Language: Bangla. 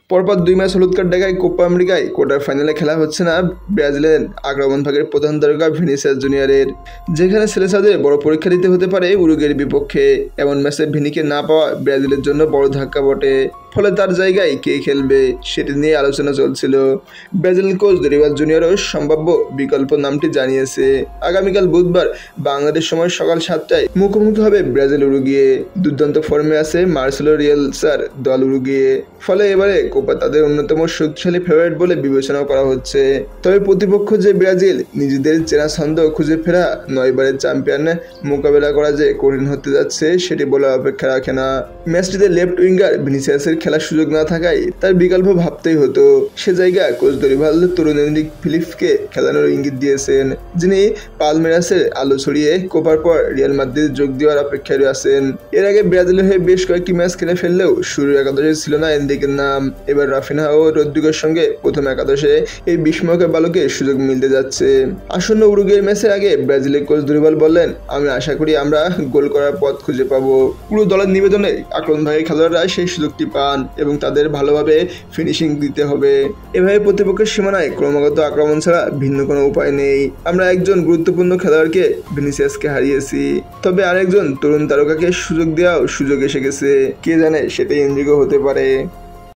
পরপর 2 ম্যাচ হলুদ কার্ড দেখায় কোপা আমেরিকায় কোয়ার্টার ফাইনালে খেলা হচ্ছে না ব্রাজিলের আক্রমণ ভাগের প্রধান তারকা ভিনিসিয়াস জুনিয়রের, যেখানে সেলেসাদের বড় পরীক্ষা দিতে হতে পারে উরুগুয়ের বিপক্ষে। এমন ম্যাচে ভিনিকে না পাওয়া ব্রাজিলের জন্য বড় ধাক্কা বটে। ফলে তার জায়গায় কে খেলবে সেটি নিয়ে আলোচনা চলছিল। ব্রাজিল কোচ দরিবাল জুনিয়রও সম্ভাব্য বিকল্প নামটি জানিয়েছে। আগামীকাল বুধবার বাংলাদেশ সময় সকাল 7টায় মুখোমুখি হবে ব্রাজিল উরুগুয়ে। দুর্দান্ত ফর্মে আছে মার্সেলো রিয়েলসার দল উরুগুয়ে, ফলে এবারে কোপা তাদের অন্যতম শক্তিশালী ফেভারিট বলে বিবেচনা করা হচ্ছে। তবে প্রতিপক্ষ যে ব্রাজিল, নিজেদের চেনা ছন্দ খুঁজে ফেরা 9 বারের চ্যাম্পিয়ন মোকাবেলা করা যে কঠিন হতে যাচ্ছে সেটি বলার অপেক্ষা রাখে না। ম্যাচটিতে লেফট উইঙ্গার ভিনিসিয়াসের খেলার সুযোগ না থাকায় তার বিকল্প ভাবতেই হতো। সে জায়গা কোচ দরিভাল তরুণ এনরিক ফিলিপকে খেলানোর ইঙ্গিত দিয়েছেন, যিনি পালমেরাসের আলো ছড়িয়ে কোপার পর রিয়াল মাদ্রিদ যোগ দেওয়ার অপেক্ষায় আছেন। এর আগে ব্রাজিলের হয়ে বেশ কয়েকটি ম্যাচ খেলে ফেললেও শুরুর একাদশে ছিল না এনরিকের নাম। এবার রাফিনহা ও রদ্রিগোর সঙ্গে প্রথম একাদশে এই বিস্ময়কর বালকের সুযোগ মিলতে যাচ্ছে। আসন্ন উরুগুয়ের ম্যাচের আগে ব্রাজিলের কোচ দরিভাল বললেন, আমি আশা করি আমরা গোল করার পথ খুঁজে পাবো। পুরো দলের নিবেদনে আক্রমণ ভাগের খেলোয়াড়রা সেই সুযোগটি পান এবং তাদের ভালোভাবে ফিনিশিং দিতে হবে। এভাবে প্রতিপক্ষের সীমানায় ক্রমাগত আক্রমণ ছাড়া ভিন্ন কোনো উপায় নেই। আমরা একজন গুরুত্বপূর্ণ খেলোয়াড়কে ভিনিসিয়াসকে হারিয়েছি, তবে আরেকজন তরুণ তারকাকে সুযোগ দেওয়াও সুযোগ এসে গেছে। কে জানে সেটাই এনরিকো হতে পারে।